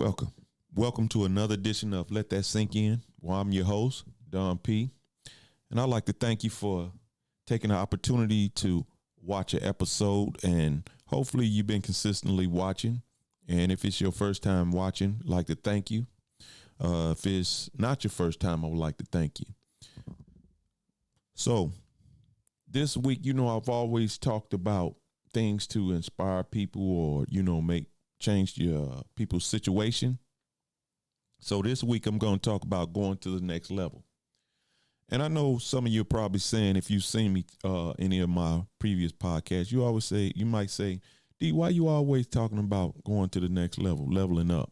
Welcome. Welcome to another edition of Let That Sink In. Well, I'm your host, Don P. And I'd like to thank you for taking the opportunity to watch an episode. And hopefully you've been consistently watching. And if it's your first time watching, I'd like to thank you. If it's not your first time, I would like to thank you. So this week, I've always talked about things to inspire people or, make change your people's situation. So this week I'm going to talk about going to the next level. And I know some of you are probably saying, if you've seen me any of my previous podcasts, you might say, D, why you always talking about going to the next level, leveling up?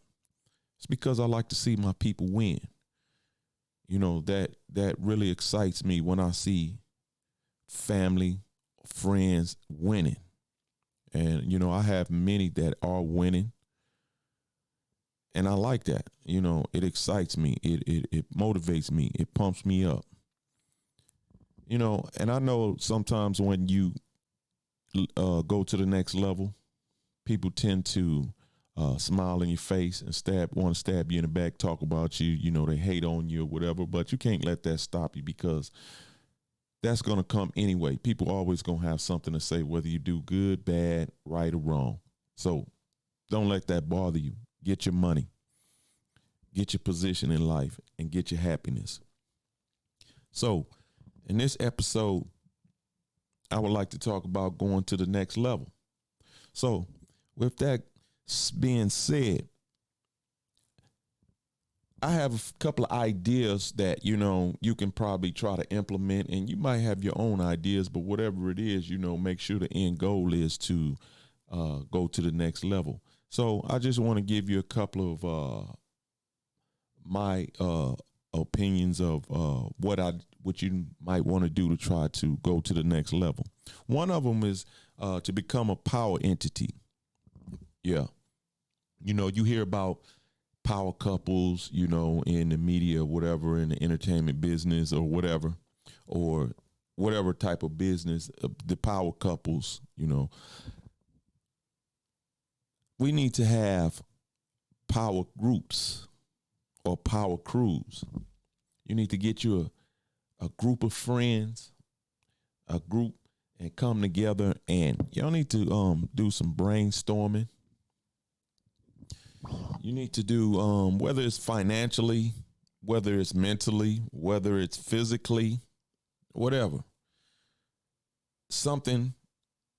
It's because I like to see my people win. That really excites me when I see family, friends winning. And, I have many that are winning. And I like that. It excites me. It motivates me. It pumps me up. And I know sometimes when you go to the next level, people tend to smile in your face and want to stab you in the back, talk about you. They hate on you or whatever. But you can't let that stop you, because that's going to come anyway. People always going to have something to say, whether you do good, bad, right, or wrong. So don't let that bother you. Get your money, get your position in life, and get your happiness. So in this episode, I would like to talk about going to the next level. So with that being said, I have a couple of ideas that, you can probably try to implement, and you might have your own ideas, but whatever it is, make sure the end goal is to go to the next level. So I just want to give you a couple of my opinions of what you might want to do to try to go to the next level. One of them is to become a power entity. Yeah. You hear about power couples, in the media, whatever, in the entertainment business or whatever type of business, the power couples, we need to have power groups or power crews. You need to get you a group of friends, and come together, and y'all need to do some brainstorming. You need to do whether it's financially, whether it's mentally, whether it's physically, whatever. Something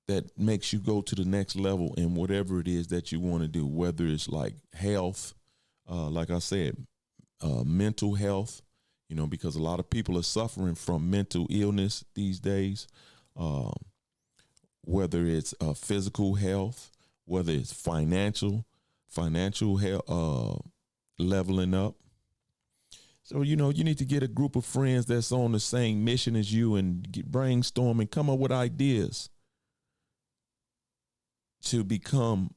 that makes you go to the next level in whatever it is that you want to do, whether it's like health, like I said, mental health, because a lot of people are suffering from mental illness these days, whether it's physical health, whether it's financial health, leveling up. So, you need to get a group of friends that's on the same mission as you and brainstorm and come up with ideas to become,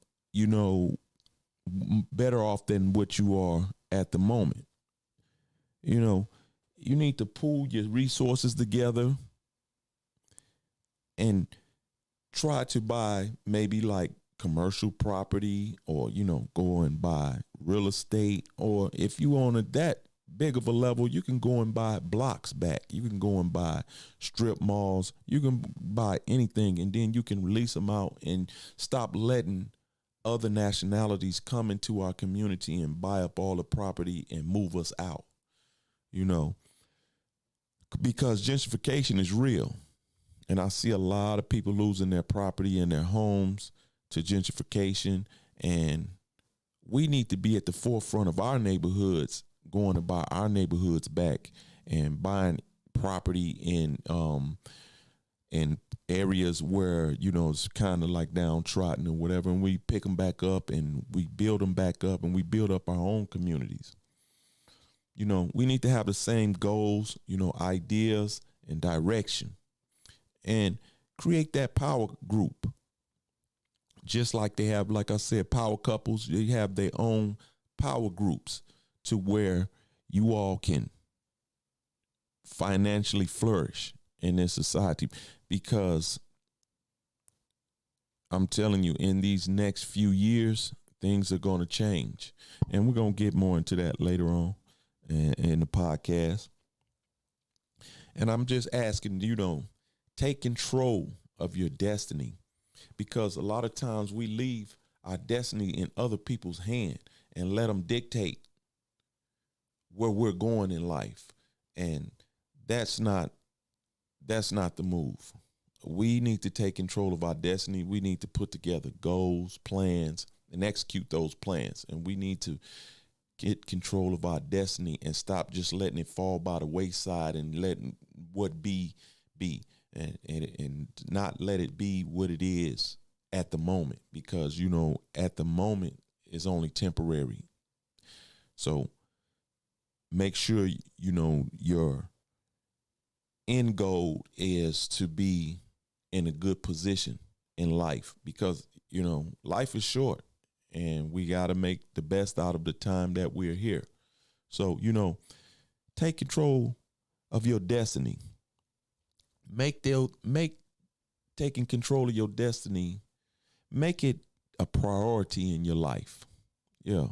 better off than what you are at the moment. You need to pool your resources together and try to buy maybe like commercial property, or, go and buy real estate. Or if you on that big of a level, you can go and buy blocks back. You can go and buy strip malls. You can buy anything, and then you can release them out and stop letting other nationalities come into our community and buy up all the property and move us out, because gentrification is real. And I see a lot of people losing their property and their homes to gentrification. And we need to be at the forefront of our neighborhoods, going to buy our neighborhoods back and buying property in areas where, it's kind of like downtrodden or whatever. And we pick them back up and we build them back up, and we build up our own communities. We need to have the same goals, ideas and direction, and create that power group. Just like they have, like I said, power couples, they have their own power groups to where you all can financially flourish in this society. Because I'm telling you, in these next few years, Things are going to change. And we're going to get more into that later on in the podcast. And I'm just asking, take control of your destiny, because a lot of times we leave our destiny in other people's hand and let them dictate where we're going in life. And that's not the move. We need to take control of our destiny. We need to put together goals, plans, and execute those plans. And we need to get control of our destiny and stop just letting it fall by the wayside and letting what be and not let it be what it is at the moment, because at the moment is only temporary. So make sure your end goal is to be in a good position in life, because life is short and we got to make the best out of the time that we're here. So take control of your destiny. Make taking control of your destiny, make it a priority in your life. Yeah,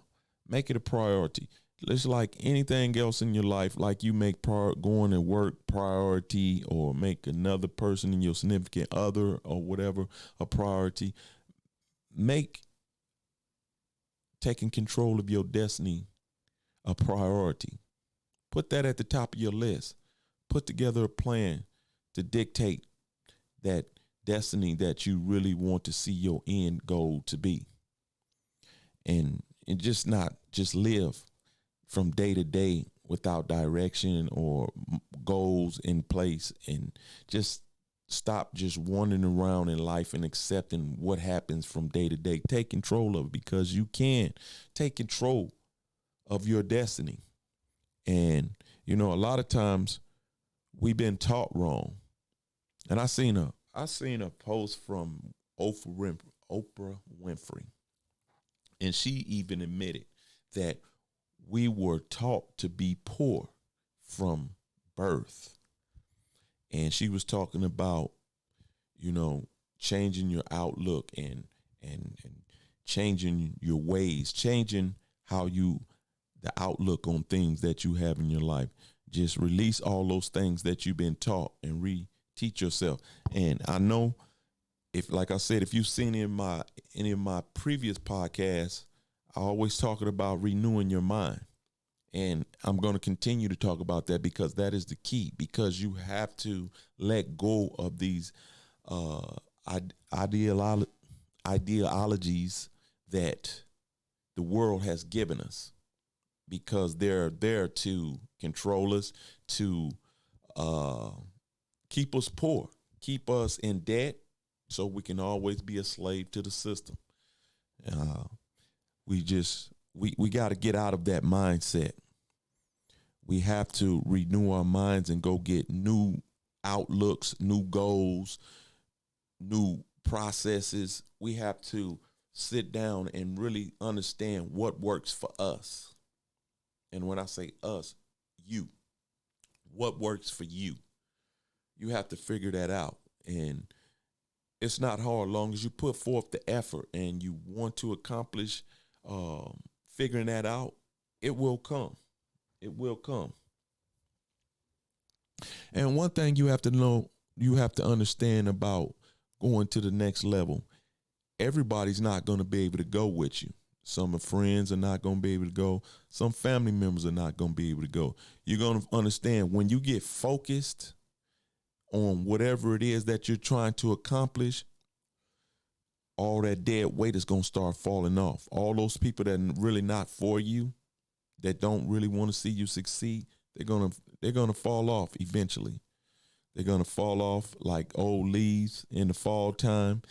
make it a priority. It's like anything else in your life, like you make going to work priority, or make another person in your significant other or whatever a priority. Make taking control of your destiny a priority. Put that at the top of your list. Put together a plan to dictate that destiny that you really want to see your end goal to be. And just not just live from day to day without direction or goals in place, and just stop just wandering around in life and accepting what happens from day to day. Take control of it, because you can take control of your destiny. And, a lot of times we've been taught wrong. And I seen a post from Oprah Winfrey, and she even admitted that we were taught to be poor from birth. And she was talking about, changing your outlook and changing your ways, changing the outlook on things that you have in your life. Just release all those things that you've been taught and reteach yourself. And I know, like I said, if you've seen any of my previous podcasts, I always talking about renewing your mind. And I'm going to continue to talk about that, because that is the key, because you have to let go of these ideologies that the world has given us, because they're there to control us, to keep us poor, keep us in debt, so we can always be a slave to the system. We got to get out of that mindset. We have to renew our minds and go get new outlooks, new goals, new processes. We have to sit down and really understand what works for us. And when I say us, you. What works for you? You have to figure that out. And it's not hard, long as you put forth the effort and you want to accomplish figuring that out. It will come. It will come. And one thing you have to know, you have to understand about going to the next level. Everybody's not going to be able to go with you. Some friends are not going to be able to go. Some family members are not going to be able to go. You're going to understand, when you get focused on whatever it is that you're trying to accomplish, all that dead weight is going to start falling off. All those people that are really not for you, that don't really want to see you succeed, they're going to fall off eventually. They're going to fall off like old leaves in the fall time.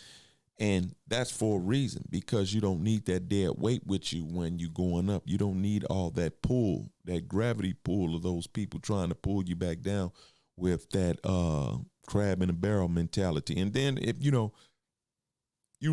And that's for a reason, because you don't need that dead weight with you when you're going up. You don't need all that pull, that gravity pull of those people trying to pull you back down with that crab in a barrel mentality. And then if you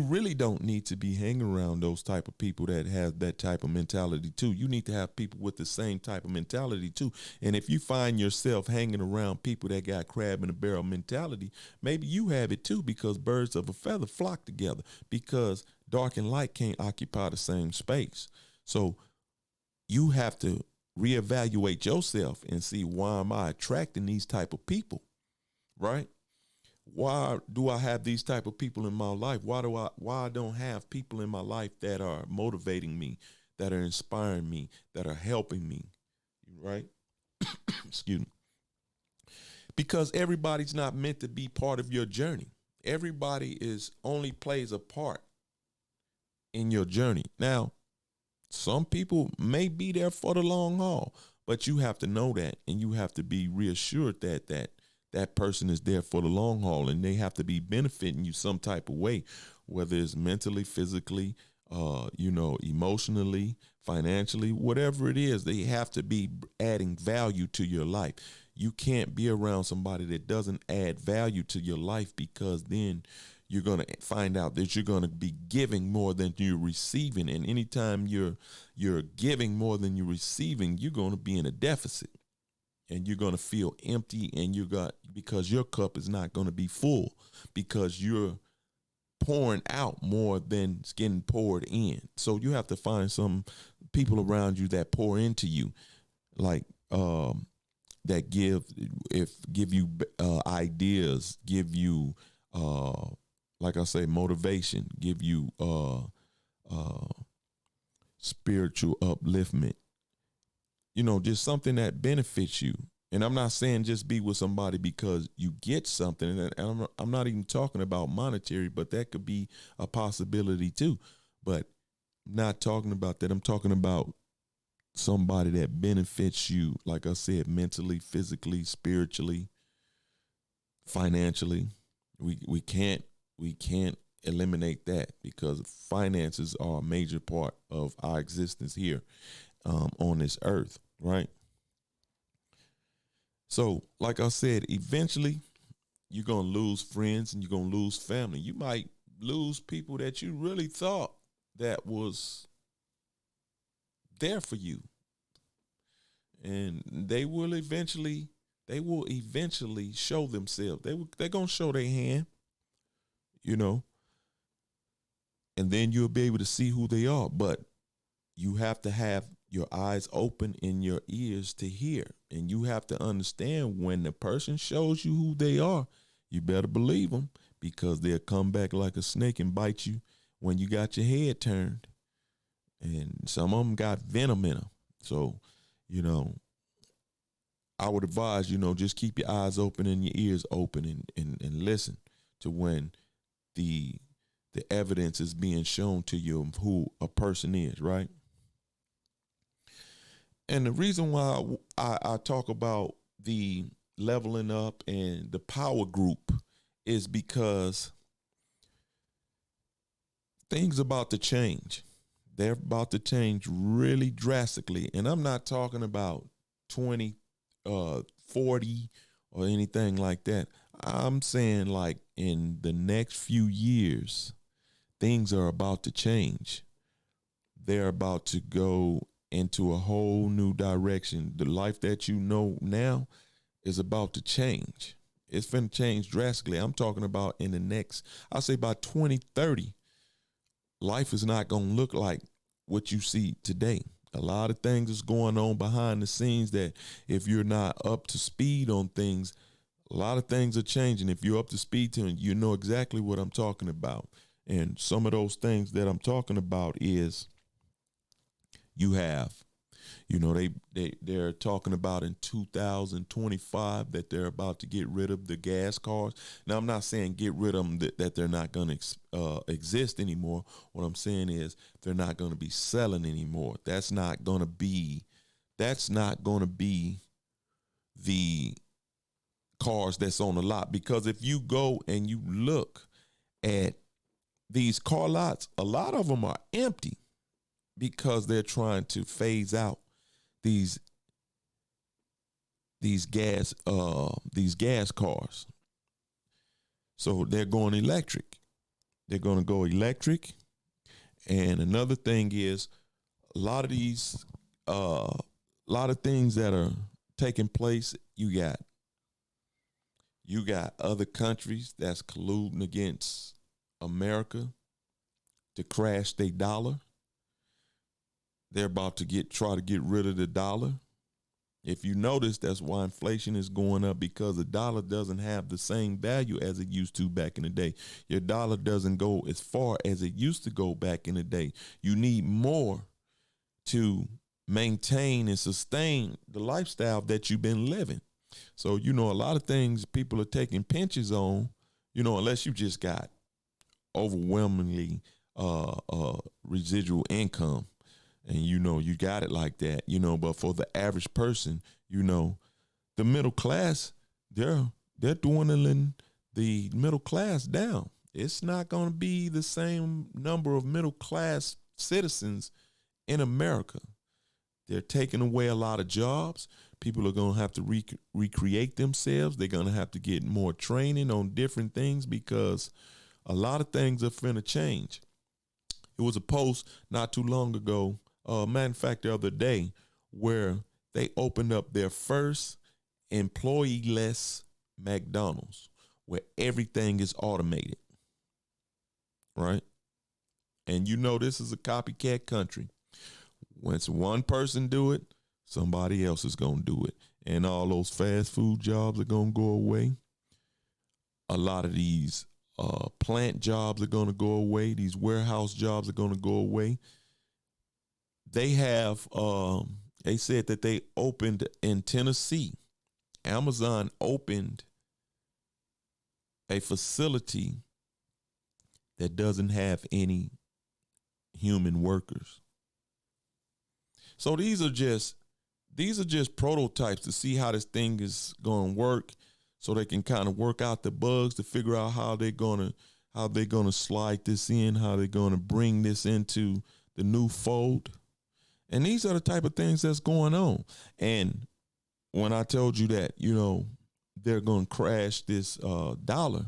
really don't need to be hanging around those type of people that have that type of mentality too. You need to have people with the same type of mentality too. And if you find yourself hanging around people that got crab in a barrel mentality, maybe you have it too, because birds of a feather flock together, because dark and light can't occupy the same space. So you have to reevaluate yourself and see, why am I attracting these type of people, right? Why do I have these type of people in my life? Why I don't have people in my life that are motivating me, that are inspiring me, that are helping me, right? Excuse me. Because everybody's not meant to be part of your journey. Everybody is only plays a part in your journey. Now, some people may be there for the long haul, but you have to know that, and you have to be reassured that person is there for the long haul, and they have to be benefiting you some type of way, whether it's mentally, physically, emotionally, financially, whatever it is. They have to be adding value to your life. You can't be around somebody that doesn't add value to your life, because then you're going to find out that you're going to be giving more than you're receiving. And anytime you're giving more than you're receiving, you're going to be in a deficit, and you're going to feel empty, and because your cup is not going to be full, because you're pouring out more than it's getting poured in. So you have to find some people around you that pour into you, like that give you ideas, give you like I say, motivation, give you spiritual upliftment. Just something that benefits you. And I'm not saying just be with somebody because you get something. And I'm not even talking about monetary, but that could be a possibility too. But I'm not talking about that. I'm talking about somebody that benefits you, like I said, mentally, physically, spiritually, financially. We can't eliminate that, because finances are a major part of our existence here on this earth, right? So, like I said, eventually you're going to lose friends and you're going to lose family. You might lose people that you really thought that was there for you. And they will eventually show themselves. They're going to show their hand, and then you'll be able to see who they are. But you have to have your eyes open and your ears to hear. And you have to understand, when the person shows you who they are, you better believe them, because they'll come back like a snake and bite you when you got your head turned. And some of them got venom in them. So, I would advise, just keep your eyes open and your ears open, and listen to when the evidence is being shown to you of who a person is, right? And the reason why I talk about the leveling up and the power group is because things about to change. They're about to change really drastically. And I'm not talking about 20, 40 or anything like that. I'm saying, like, in the next few years, things are about to change. They're about to go into a whole new direction. The life that you know now is about to change. It's going to change drastically. I'm talking about in the next, I'll say by 2030, life is not going to look like what you see today. A lot of things is going on behind the scenes that, if you're not up to speed on things, a lot of things are changing. If you're up to speed to it, you know exactly what I'm talking about. And some of those things that I'm talking about is, you have, they're talking about in 2025 that they're about to get rid of the gas cars. Now, I'm not saying get rid of them, that they're not going to exist anymore. What I'm saying is, they're not going to be selling anymore. That's not going to be the cars that's on the lot. Because if you go and you look at these car lots, a lot of them are empty, because they're trying to phase out these gas cars. So they're going electric. They're going to go electric. And another thing is, a lot of things that are taking place. You got other countries that's colluding against America, to crash their dollar. They're about to try to get rid of the dollar. If you notice, that's why inflation is going up, because the dollar doesn't have the same value as it used to back in the day. Your dollar doesn't go as far as it used to go back in the day. You need more to maintain and sustain the lifestyle that you've been living. So, a lot of things people are taking pinches on, unless you just got overwhelmingly residual income. And you got it like that, but for the average person, the middle class, they're dwindling the middle class down. It's not going to be the same number of middle class citizens in America. They're taking away a lot of jobs. People are going to have to recreate themselves. They're going to have to get more training on different things, because a lot of things are finna change. It was a post not too long ago, matter of fact, the other day, where they opened up their first employee-less McDonald's, where everything is automated, right? And this is a copycat country. Once one person do it, somebody else is going to do it. And all those fast food jobs are going to go away. A lot of these plant jobs are going to go away. These warehouse jobs are going to go away. They have, they said that they opened in Tennessee. Amazon opened a facility that doesn't have any human workers. So these are just prototypes to see how this thing is going to work, so they can kind of work out the bugs to figure out how they're going to slide this in, how they're going to bring this into the new fold. And these are the type of things that's going on. And when I told you that, they're going to crash this dollar,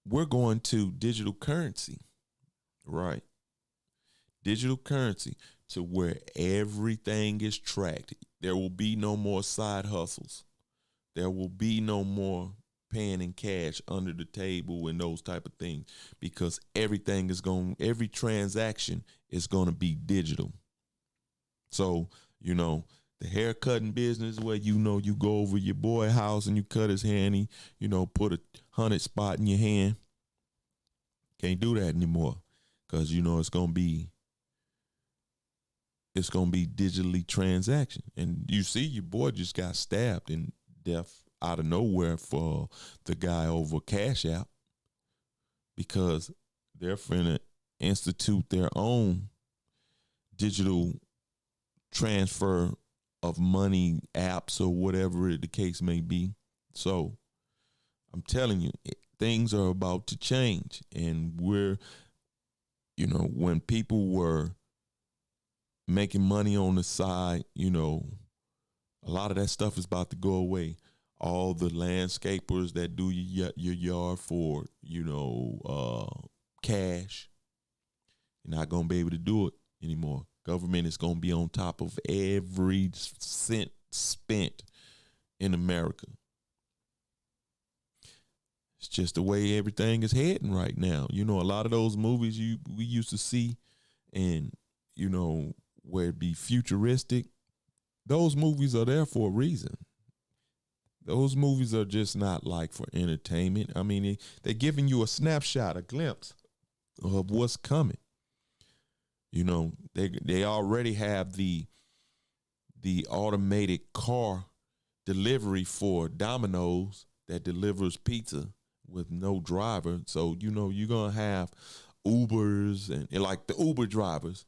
we're going to digital currency, right? Digital currency, to where everything is tracked. There will be no more side hustles. There will be no more paying in cash under the table and those type of things, because every transaction is going to be digital. So, the haircutting business, where, you go over your boy house and you cut his hair and he, put a 100 spot in your hand. Can't do that anymore, because, it's going to be digitally transaction. And you see, your boy just got stabbed in death out of nowhere for the guy over Cash App, because they're finna institute their own digital transfer of money apps, or whatever the case may be. So I'm telling you, things are about to change. And we're, when people were making money on the side, a lot of that stuff is about to go away. All the landscapers that do your yard for, cash, you're not going to be able to do it anymore. Government is going to be on top of every cent spent in America. It's just the way everything is heading right now. A lot of those movies we used to see, and, where it be futuristic, those movies are there for a reason. Those movies are just not like for entertainment. I mean, they're giving you a snapshot, a glimpse of what's coming. They already have the automated car delivery for Domino's that delivers pizza with no driver. So, you're going to have Ubers and like the Uber drivers.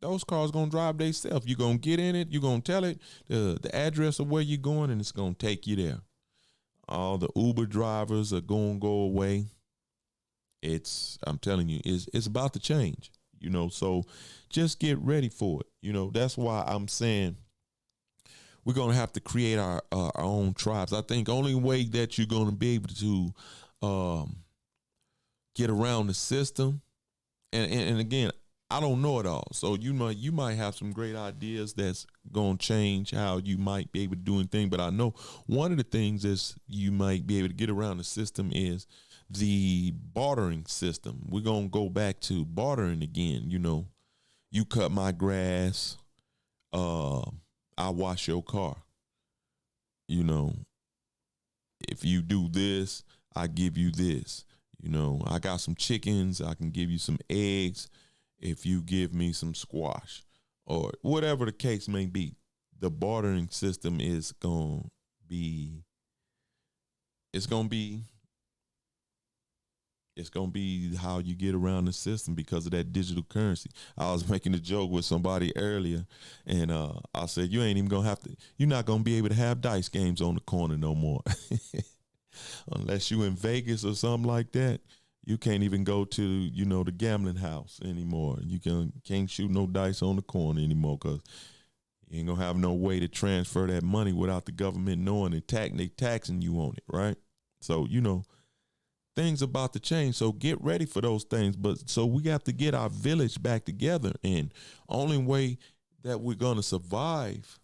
Those cars going to drive themselves. You're going to get in it. You're going to tell it the address of where you're going, and it's going to take you there. All the Uber drivers are going to go away. I'm telling you, it's about to change, so just get ready for it. That's why I'm saying we're going to have to create our own tribes. I think only way that you're going to be able to get around the system, and again, I don't know it all. So you might have some great ideas that's going to change how you might be able to do anything. But I know one of the things is you might be able to get around the system is the bartering system. We're gonna go back to bartering again. You cut my grass, uh, I wash your car. You know, if you do this, I give you this. I got some chickens, I can give you some eggs if you give me some squash or whatever the case may be. The bartering system is going to be it's going to be it's going to be how you get around the system because of that digital currency. I was making a joke with somebody earlier, and I said, you're not going to be able to have dice games on the corner no more. Unless you in Vegas or something like that, you can't even go to, the gambling house anymore. You can't shoot no dice on the corner anymore because you ain't going to have no way to transfer that money without the government knowing and they taxing you on it, right? So, things about to change. So get ready for those things. But so we have to get our village back together. And only way that we're going to survive,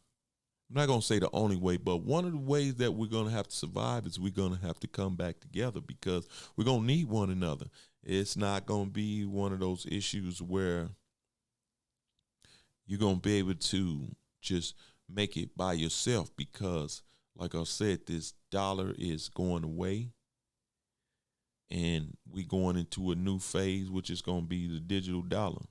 I'm not going to say the only way, but one of the ways that we're going to have to survive is we're going to have to come back together because we're going to need one another. It's not going to be one of those issues where you're going to be able to just make it by yourself because, like I said, this dollar is going away. And we going into a new phase, which is going to be the digital dollar.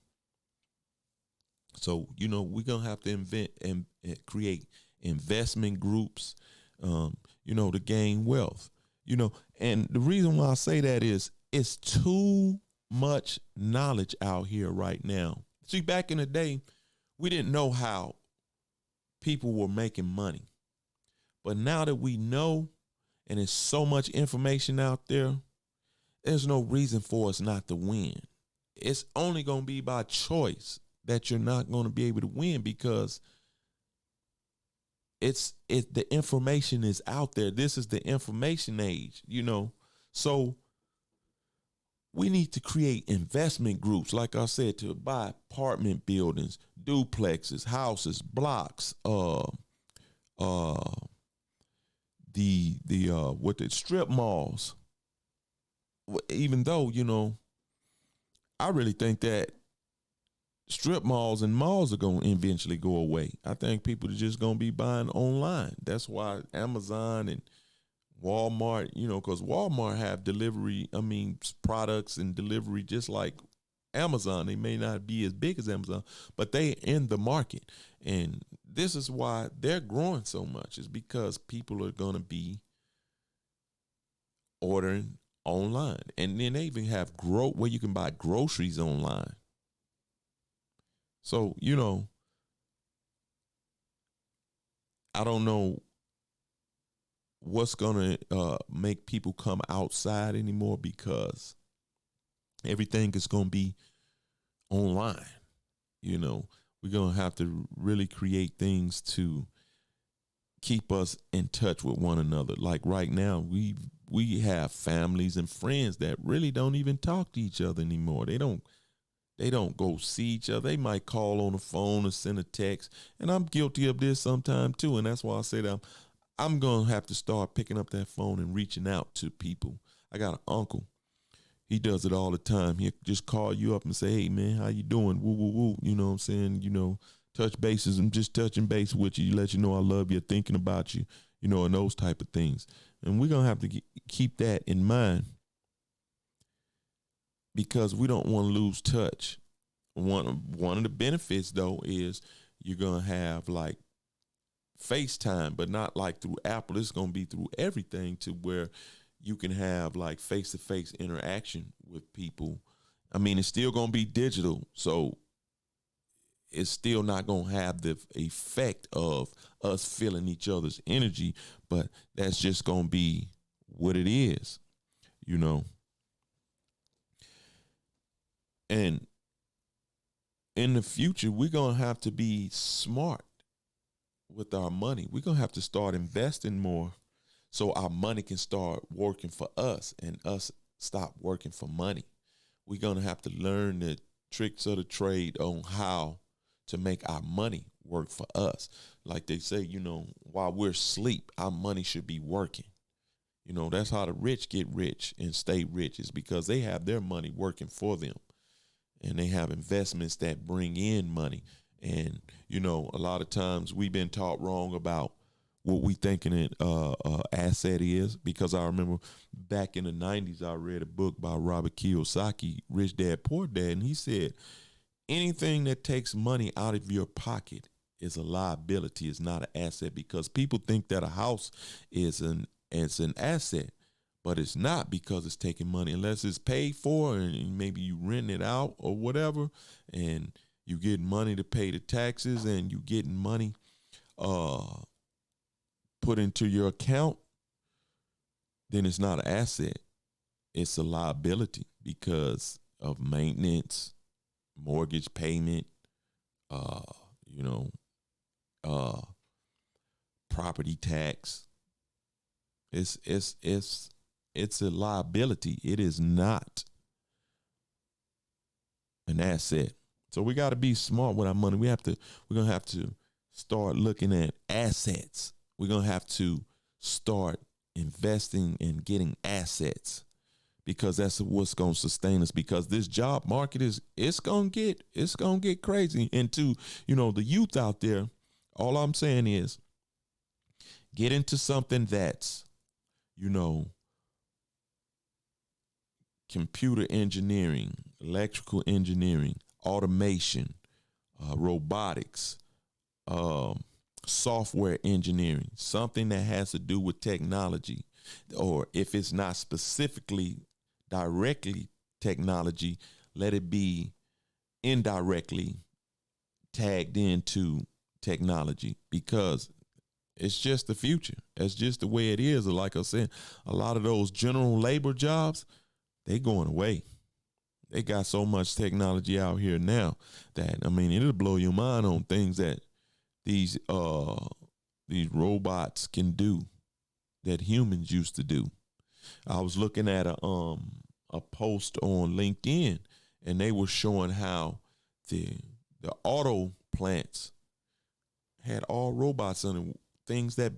So, we're going to have to invent and create investment groups, to gain wealth, and the reason why I say that is it's too much knowledge out here right now. See, back in the day, we didn't know how people were making money. But now that we know, and there's so much information out there, there's no reason for us not to win. It's only going to be by choice that you're not going to be able to win because the information is out there. This is the information age, So we need to create investment groups, like I said, to buy apartment buildings, duplexes, houses, blocks, the strip malls. Even though, I really think that strip malls and malls are going to eventually go away. I think people are just going to be buying online. That's why Amazon and Walmart, because Walmart have products and delivery just like Amazon. They may not be as big as Amazon, but they in the market. And this is why they're growing so much, is because people are going to be ordering online. And then they even have where you can buy groceries online. So, I don't know what's going to make people come outside anymore because everything is going to be online. We're going to have to really create things to keep us in touch with one another. Like right now, we have families and friends that really don't even talk to each other anymore. They don't go see each other. They might call on the phone or send a text. And I'm guilty of this sometimes too. And that's why I say that I'm going to have to start picking up that phone and reaching out to people. I got an uncle. He does it all the time. He'll just call you up and say, hey, man, how you doing? Woo, woo, woo. You know what I'm saying? Touch bases. I'm just touching base with you. Let you know I love you, thinking about you, and those type of things. And we're going to have to keep that in mind because we don't want to lose touch. One of the benefits, though, is you're going to have like FaceTime, but not like through Apple. It's going to be through everything to where you can have like face-to-face interaction with people. I mean, it's still going to be digital, so it's still not going to have the effect of us feeling each other's energy, but that's just going to be what it is, And in the future, we're going to have to be smart with our money. We're going to have to start investing more so our money can start working for us and us stop working for money. We're going to have to learn the tricks of the trade on how to make our money work for us. Like they say, while we're asleep, our money should be working. You know, that's how the rich get rich and stay rich, is because they have their money working for them, and they have investments that bring in money. And, you know, a lot of times we've been taught wrong about what we thinking an asset is, because I remember back in the 90s, I read a book by Robert Kiyosaki, Rich Dad, Poor Dad, and he said, anything that takes money out of your pocket is a liability, is not an asset, because people think that a house is an asset, but it's not, because it's taking money unless it's paid for and maybe you rent it out or whatever, and you get money to pay the taxes and you getting money put into your account, then it's not an asset. It's a liability because of maintenance, mortgage payment, uh, you know, property tax. It's a liability. It is not an asset. So we got to be smart with our money. We're gonna have to start looking at assets. We're gonna have to start investing and getting assets, because that's what's gonna sustain us. Because this job market it's gonna get crazy. And to, you know, the youth out there, all I'm saying is get into something that's, you know, computer engineering, electrical engineering, automation, robotics, software engineering, something that has to do with technology, or if it's not specifically directly technology, let it be indirectly tagged into technology, because it's just the future. That's just the way it is. Like I said, a lot of those general labor jobs, they going away. They got so much technology out here now that, I mean, it'll blow your mind on things that these robots can do that humans used to do. I was looking at a post on LinkedIn, and they were showing how the auto plants had all robots in them, things that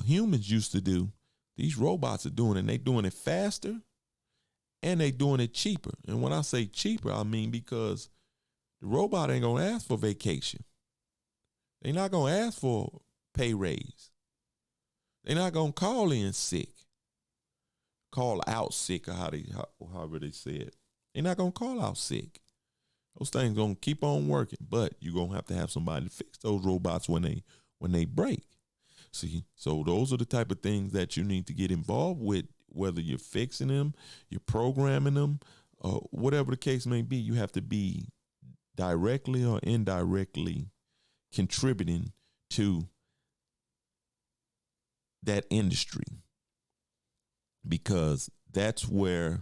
humans used to do. These robots are doing it, and they doing it faster, and they doing it cheaper. And when I say cheaper, I mean because the robot ain't gonna ask for vacation. They're not gonna ask for pay raise. They're not gonna call in sick, call out sick, or however they say it. They're not gonna call out sick. Those things gonna keep on working, but you're gonna have to have somebody to fix those robots when they break. See, so those are the type of things that you need to get involved with, whether you're fixing them, you're programming them, whatever the case may be. You have to be directly or indirectly contributing to that industry, because that's where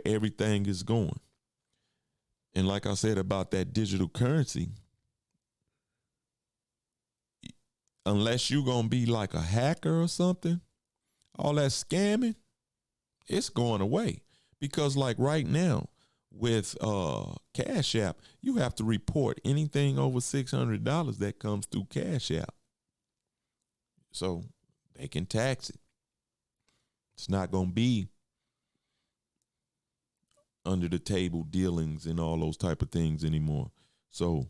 everything is going. And like I said about that digital currency, unless you're going to be like a hacker or something, all that scamming, it's going away. Because like right now with Cash App, you have to report anything over $600 that comes through Cash App, so they can tax it. It's not going to be under the table dealings and all those type of things anymore. So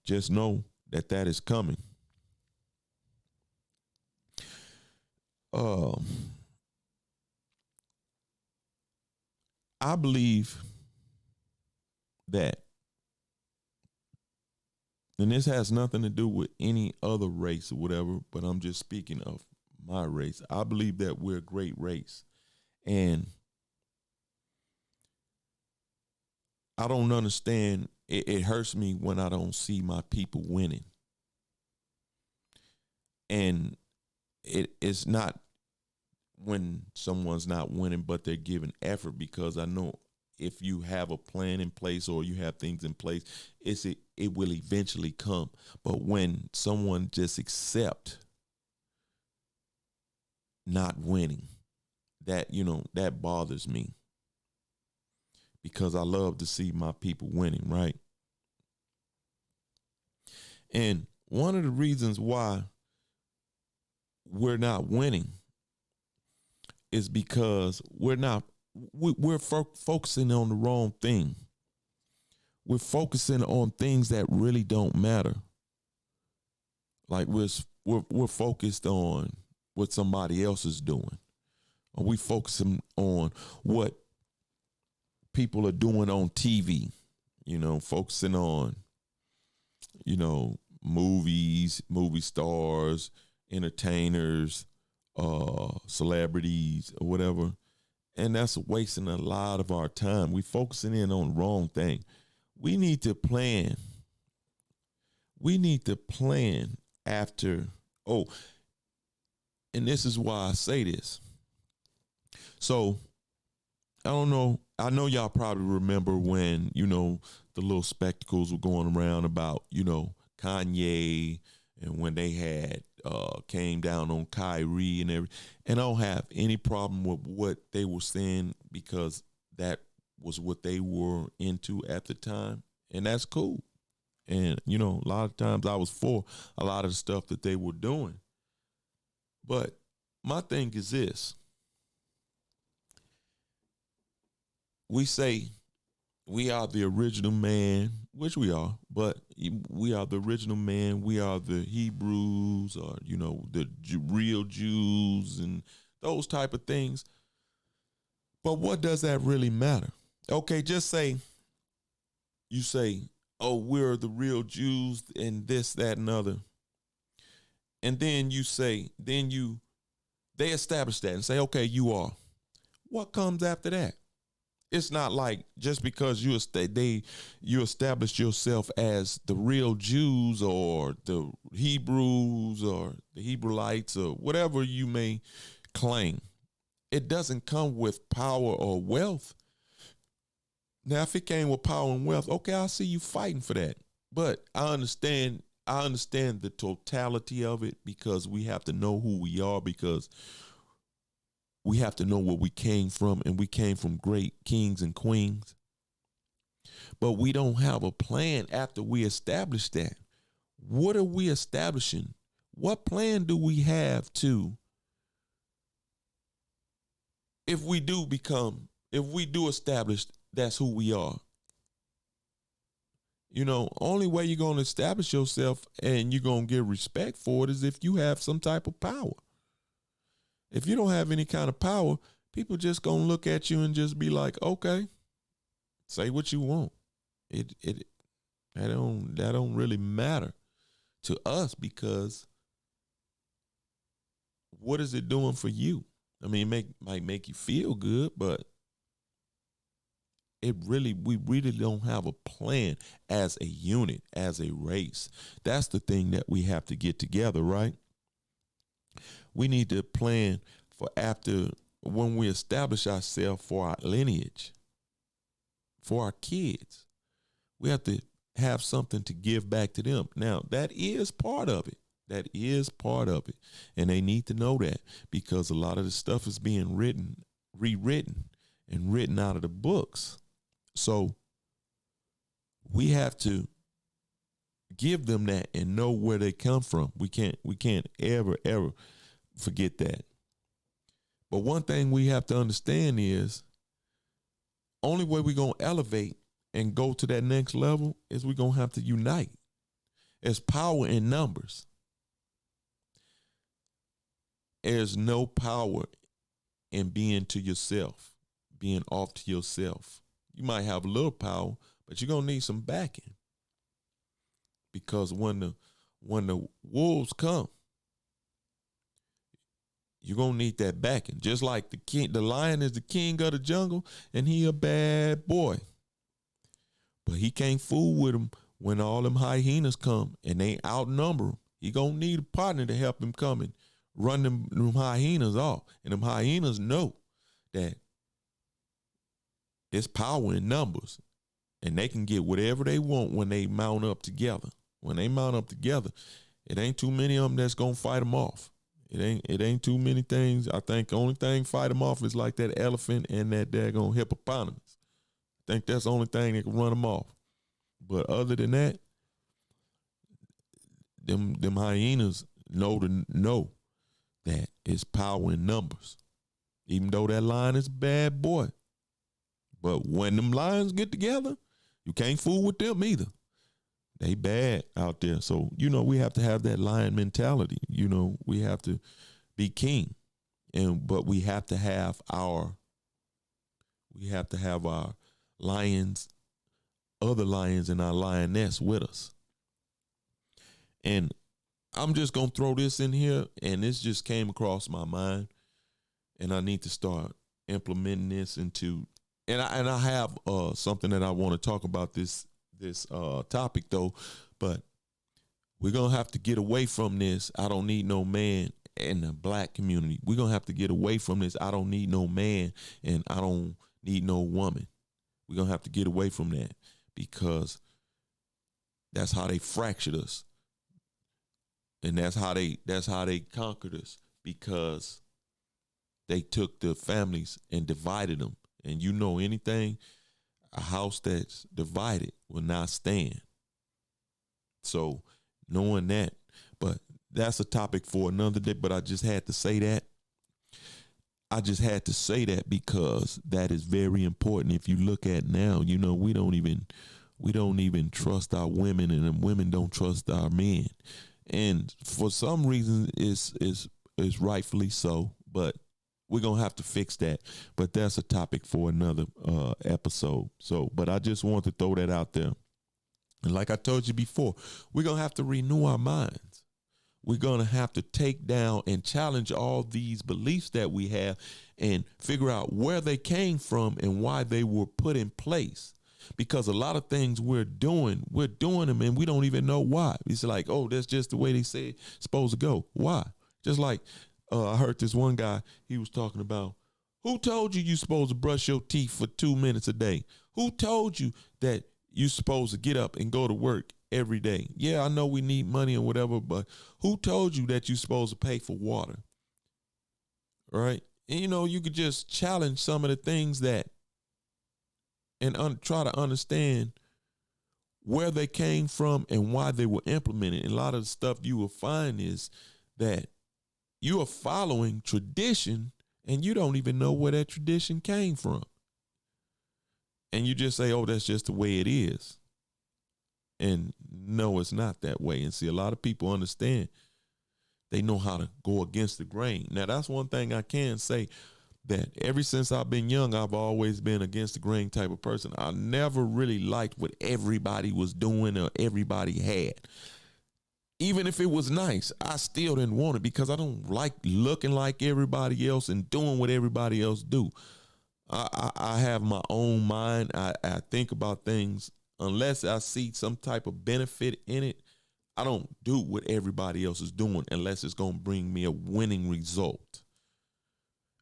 just know that is coming. I believe that, and this has nothing to do with any other race or whatever, but I'm just speaking of my race. I believe that we're a great race, and I don't understand. It hurts me when I don't see my people winning. And it's not when someone's not winning, but they're giving effort, because I know if you have a plan in place or you have things in place, it will eventually come. But when someone just accept not winning, that bothers me, because I love to see my people winning, right? And one of the reasons why we're not winning is because we're focusing on the wrong thing. We're focusing on things that really don't matter. Like we're focused on what somebody else is doing. Or we focusing on what people are doing on TV, focusing on, movies, movie stars, entertainers, celebrities, or whatever. And that's wasting a lot of our time. We focusing in on the wrong thing. We need to plan. We need to plan after. Oh, and this is why I say this. So, I don't know. I know y'all probably remember when, the little spectacles were going around about, Kanye and when they had came down on Kyrie and everything. And I don't have any problem with what they were saying because that was what they were into at the time. And that's cool. And, a lot of times I was for a lot of the stuff that they were doing. But my thing is this. We say we are the original man, which we are, but we are the original man. We are the Hebrews or, the real Jews and those type of things. But what does that really matter? Okay, just say, you say, oh, we're the real Jews and this, that, and other. And then you say, they establish that and say, okay, you are. What comes after that? It's not like just because you established yourself as the real Jews or the Hebrews or the Hebrewites or whatever you may claim. It doesn't come with power or wealth. Now, if it came with power and wealth, okay, I see you fighting for that. But I understand the totality of it because we have to know who we are because we have to know where we came from, and we came from great kings and queens. But we don't have a plan after we establish that. What are we establishing? What plan do we have to, if we do establish that's who we are? Only way you're going to establish yourself and you're going to get respect for it is if you have some type of power. If you don't have any kind of power, people just gonna look at you and just be like, okay, say what you want. That don't really matter to us because what is it doing for you? I mean, might make you feel good, but we really don't have a plan as a unit, as a race. That's the thing that we have to get together, right? We need to plan for after when we establish ourselves for our lineage, for our kids. We have to have something to give back to them. Now, that is part of it. That is part of it. And they need to know that because a lot of the stuff is being rewritten, and written out of the books. So we have to give them that and know where they come from. We can't ever forget that. But one thing we have to understand is only way we're going to elevate and go to that next level is we're going to have to unite. There's power in numbers. There's no power in being to yourself, being off to yourself. You might have a little power, but you're going to need some backing. Because when the wolves come, you're going to need that backing. Just like the lion is the king of the jungle, and he a bad boy. But he can't fool with him when all them hyenas come and they outnumber him. He going to need a partner to help him come and run them hyenas off. And them hyenas know that there's power in numbers. And they can get whatever they want when they mount up together. When they mount up together, it ain't too many of them that's going to fight them off. It ain't too many things. I think the only thing fight them off is like that elephant and that daggone hippopotamus. I think that's the only thing that can run them off. But other than that, them hyenas know that it's power in numbers. Even though that lion is a bad boy. But when them lions get together, you can't fool with them either. They bad out there. So, we have to have that lion mentality. We have to be king. But we have to have our lions, other lions and our lioness with us. And I'm just going to throw this in here, and this just came across my mind, and I need to start implementing this into, and I have something that I want to talk about this topic though, but we're going to have to get away from this. I don't need no man in the black community. We're going to have to get away from this. I don't need no man and I don't need no woman. We're going to have to get away from that because that's how they fractured us. And that's how they conquered us, because they took the families and divided them. And anything, a house that's divided will not stand. So knowing that, but that's a topic for another day, but I just had to say that. I just had to say that because that is very important. If you look at now, we don't even trust our women, and the women don't trust our men. And for some reason it's rightfully so, but we're going to have to fix that. But that's a topic for another episode. So, but I just want to throw that out there. And like I told you before, we're going to have to renew our minds. We're going to have to take down and challenge all these beliefs that we have and figure out where they came from and why they were put in place. Because a lot of things we're doing them and we don't even know why. It's like, oh, that's just the way they say it's supposed to go. Why? Just like I heard this one guy, he was talking about, who told you supposed to brush your teeth for 2 minutes a day? Who told you that you supposed to get up and go to work every day? Yeah, I know we need money and whatever, but who told you that you supposed to pay for water? Right? And you could just challenge some of the things that and try to understand where they came from and why they were implemented. And a lot of the stuff you will find is that you are following tradition and you don't even know where that tradition came from. And you just say, oh, that's just the way it is. And no, it's not that way. And see, a lot of people understand. They know how to go against the grain. Now, that's one thing I can say, that ever since I've been young, I've always been against the grain type of person. I never really liked what everybody was doing or everybody had. Even if it was nice, I still didn't want it because I don't like looking like everybody else and doing what everybody else do. I have my own mind. I think about things. Unless I see some type of benefit in it, I don't do what everybody else is doing unless it's going to bring me a winning result.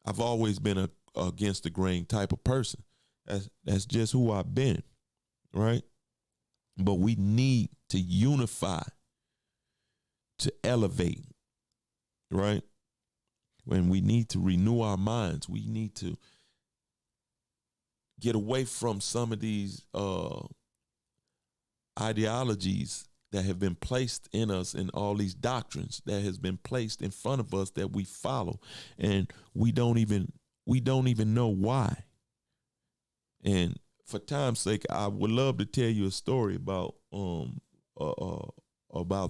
I've always been against the grain type of person. That's just who I've been, right? But we need to unify, to elevate, right? When we need to renew our minds, we need to get away from some of these ideologies that have been placed in us and all these doctrines that has been placed in front of us that we follow, and we don't even know why. And for time's sake, I would love to tell you a story about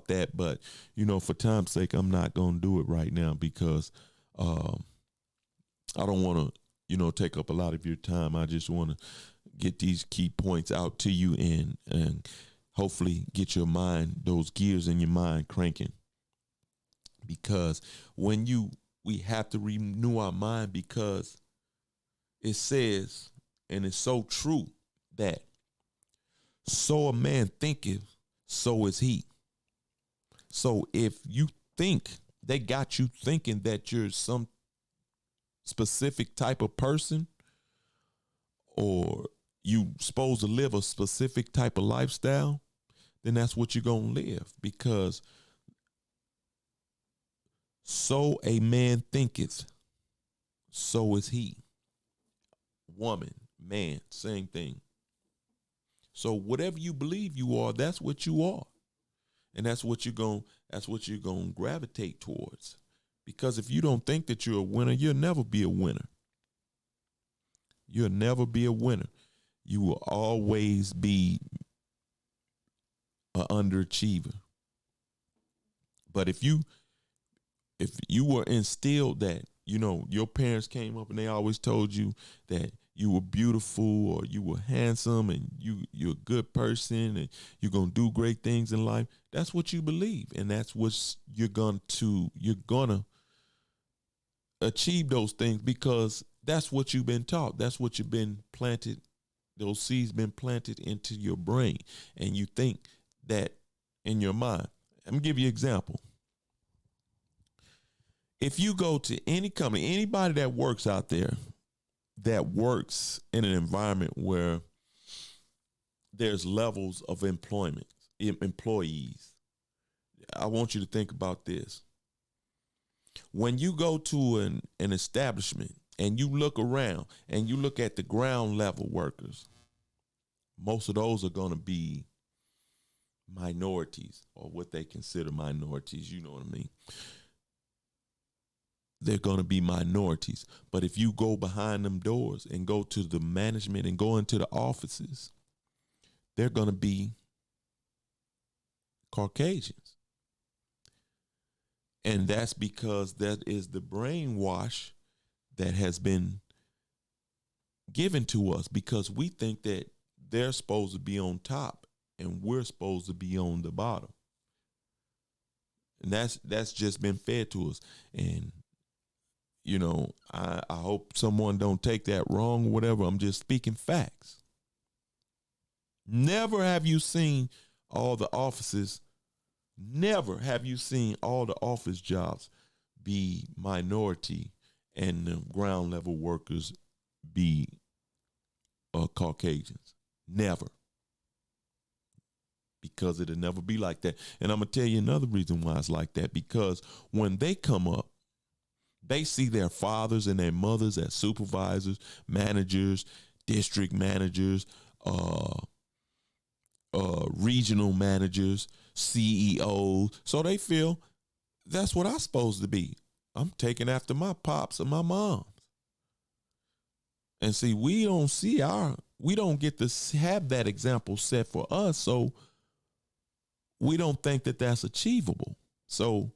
that, but for time's sake, I'm not gonna do it right now because I don't want to take up a lot of your time. I just want to get these key points out to you and hopefully get your mind, those gears in your mind cranking. Because we have to renew our mind, because it says, and it's so true, that so a man thinketh, so is he. So if you think they got you thinking that you're some specific type of person, or you supposed to live a specific type of lifestyle, then that's what you're going to live. Because so a man thinketh, so is he. Woman, man, same thing. So whatever you believe you are, that's what you are. And that's what you're going to gravitate towards. Because if you don't think that you're a winner, you'll never be a winner. You'll never be a winner. You will always be an underachiever. But if you were instilled that, your parents came up and they always told you that you were beautiful or you were handsome and you're a good person and you're going to do great things in life, that's what you believe. And that's what you're going to achieve those things, because that's what you've been taught. That's what you've been planted. Those seeds been planted into your brain, and you think that in your mind. I'm gonna give you an example. If you go to any company, anybody that works out there, that works in an environment where there's levels of employees, I want you to think about this. When you go to an establishment and you look around and you look at the ground level workers, most of those are going to be minorities, or what they consider minorities. You know what I mean? They're going to be minorities. But if you go behind them doors and go to the management and go into the offices, they're going to be Caucasians. And that's because that is the brainwash that has been given to us, because we think that they're supposed to be on top and we're supposed to be on the bottom. And that's just been fed to us. And, I hope someone don't take that wrong or whatever. I'm just speaking facts. Never have you seen all the offices, never have you seen all the office jobs be minority and the ground level workers be Caucasians. Never. Because it'll never be like that. And I'm going to tell you another reason why it's like that. Because when they come up, they see their fathers and their mothers as supervisors, managers, district managers, regional managers, CEOs. So they feel that's what I'm supposed to be. I'm taking after my pops and my moms. And see, we don't get to have that example set for us. So we don't think that that's achievable. So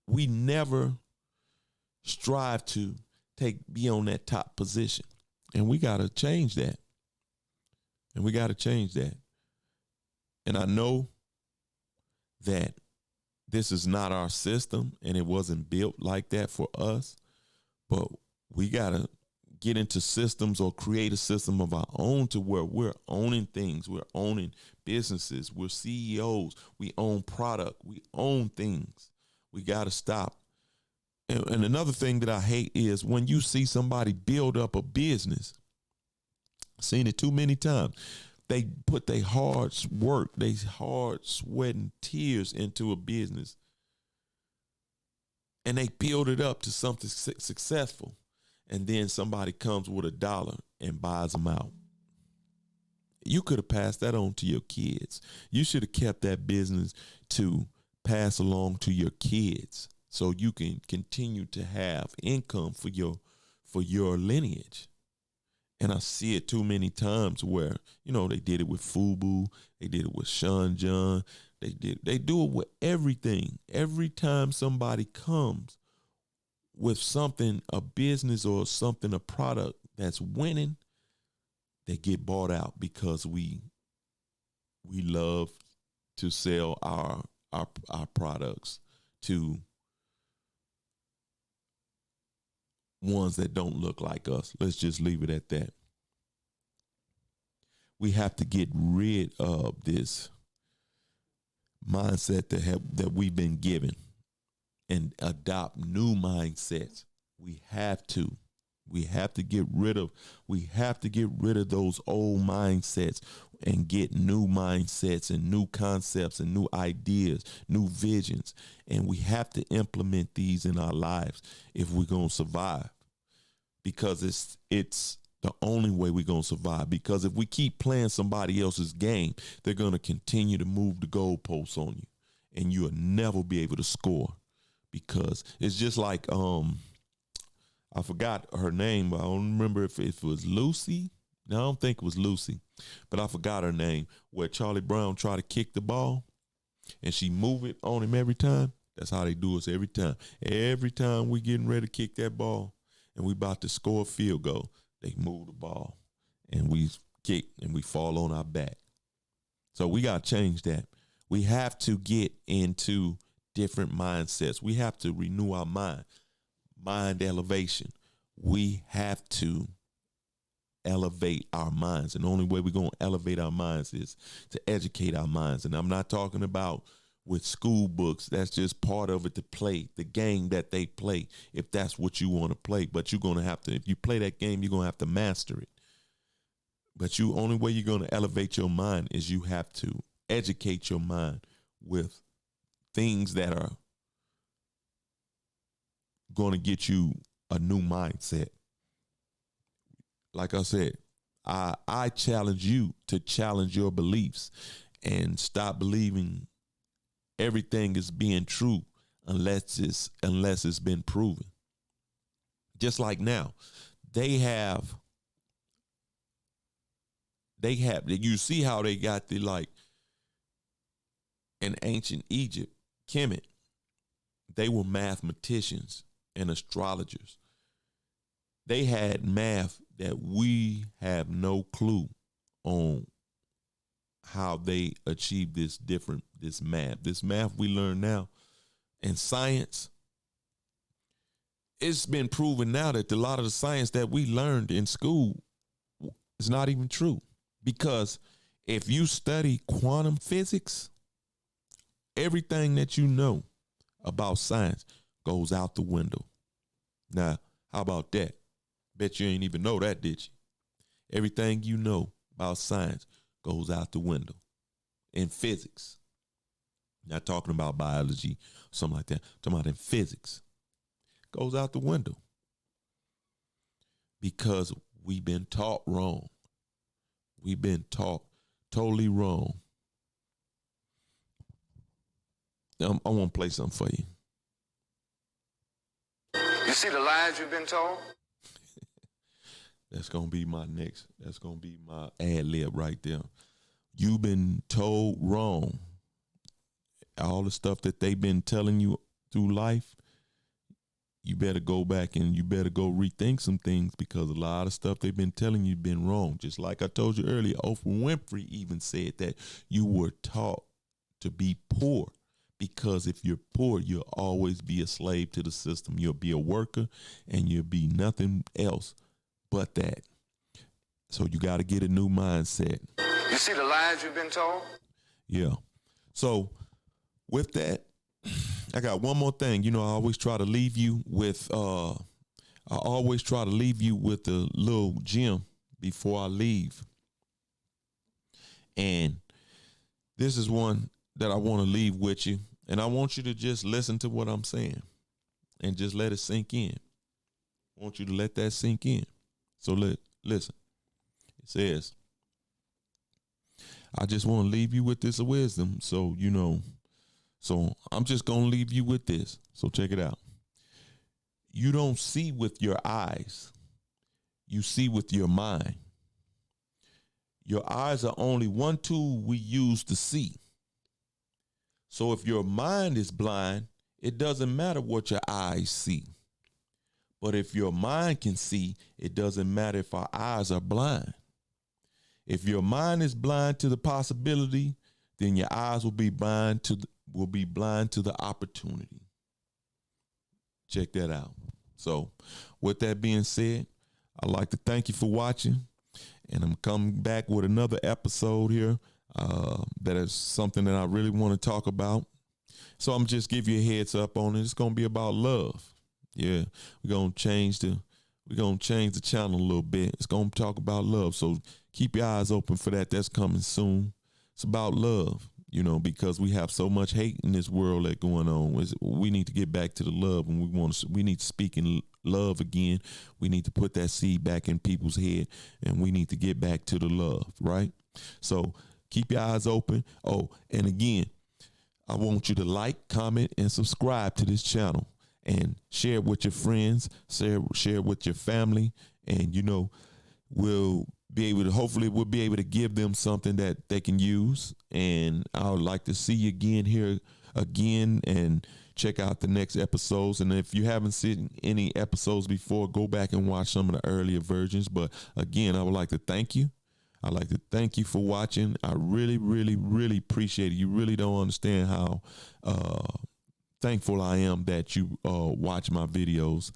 we never strive to be on that top position. And we got to change that. And I know that this is not our system and it wasn't built like that for us, but we got to get into systems or create a system of our own to where we're owning things. We're owning businesses. We're CEOs. We own product. We own things. We got to stop. And another thing that I hate is when you see somebody build up a business, seen it too many times. They put their hard work, their hard sweat and tears into a business, and they build it up to something successful. And then somebody comes with $1 and buys them out. You could have passed that on to your kids. You should have kept that business to pass along to your kids so you can continue to have income for your lineage. And I see it too many times where, they did it with FUBU, they did it with Sean John, they do it with everything. Every time somebody comes with something, a business or something, a product that's winning, they get bought out because we love to sell our products to ones that don't look like us. Let's just leave it at that. We have to get rid of this mindset that we've been given and adopt new mindsets. We have to get rid of those old mindsets and get new mindsets and new concepts and new ideas, new visions. And we have to implement these in our lives if we're going to survive, because it's the only way we're going to survive. Because if we keep playing somebody else's game, they're going to continue to move the goalposts on you and you'll never be able to score, because it's just like I forgot her name, but I don't remember if it was Lucy. No, I don't think it was Lucy, but I forgot her name. Where Charlie Brown tried to kick the ball and she move it on him every time. That's how they do us every time. Every time we getting ready to kick that ball and we about to score a field goal, they move the ball and we kick and we fall on our back. So we got to change that. We have to get into different mindsets. We have to renew our mind elevation. We have to elevate our minds. And the only way we're going to elevate our minds is to educate our minds. And I'm not talking about with school books. That's just part of it to play the game that they play, if that's what you want to play. But you're going to have to, if you play that game, you're going to have to master it. But only way you're going to elevate your mind is you have to educate your mind with things that are going to get you a new mindset. Like I said, I challenge you to challenge your beliefs and stop believing everything is being true unless it's been proven. Just like now, they have you see how they got the, like, in ancient Egypt, Kemet, they were mathematicians and astrologers. They had math that we have no clue on how they achieved this math. This math we learn now. And science, it's been proven now that a lot of the science that we learned in school is not even true. Because if you study quantum physics, everything that you know about science goes out the window. Now, how about that? Bet you ain't even know that, did you? Everything you know about science goes out the window in physics. Not talking about biology, something like that. Talking about in physics. Goes out the window. Because we've been taught wrong. We've been taught totally wrong. I want to play something for you. You see the lies you've been told? That's going to be my ad lib right there. You've been told wrong. All the stuff that they've been telling you through life, you better go back and you better go rethink some things, because a lot of stuff they've been telling you been wrong. Just like I told you earlier, Oprah Winfrey even said that you were taught to be poor, because if you're poor, you'll always be a slave to the system. You'll be a worker and you'll be nothing else but that. So you got to get a new mindset. You see the lies you've been told? Yeah. So with that, I got one more thing. You know, I always try to leave you with a little gem before I leave. And this is one that I want to leave with you. And I want you to just listen to what I'm saying and just let it sink in. I want you to let that sink in. So listen. It says, I just want to leave you with this wisdom. So, you know, so I'm just going to leave you with this. So check it out. You don't see with your eyes. You see with your mind. Your eyes are only one tool we use to see. So if your mind is blind, it doesn't matter what your eyes see. But if your mind can see, it doesn't matter if our eyes are blind. If your mind is blind to the possibility, then your eyes will be blind to the opportunity. Check that out. So with that being said, I'd like to thank you for watching. And I'm coming back with another episode here that is something that I really want to talk about. So I'm just give you a heads up on it. It's going to be about love. Yeah, we're going to change the channel a little bit. It's going to talk about love. So keep your eyes open for that. That's coming soon. It's about love, you know, because we have so much hate in this world that's going on. We need to get back to the love, and we need to speak in love again. We need to put that seed back in people's head, and we need to get back to the love, right? So keep your eyes open. Oh, and again, I want you to like, comment, and subscribe to this channel, and share it with your friends, share it with your family, and hopefully we'll be able to give them something that they can use. And I would like to see you again here again, and check out the next episodes. And if you haven't seen any episodes before, go back and watch some of the earlier versions. But again, I would like to thank you. I'd like to thank you for watching. I really, really, really appreciate it. You really don't understand how thankful I am that you watch my videos.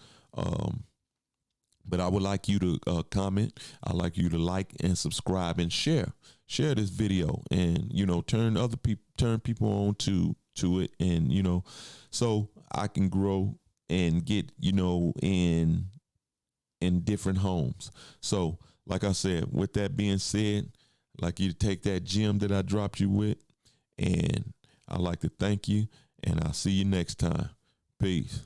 But I would like you to comment. I'd like you to like and subscribe and share this video, and turn people on to it, and so I can grow and get in different homes. So like I said, with that being said, I'd like you to take that gem that I dropped you with, and I'd like to thank you, and I'll see you next time. Peace.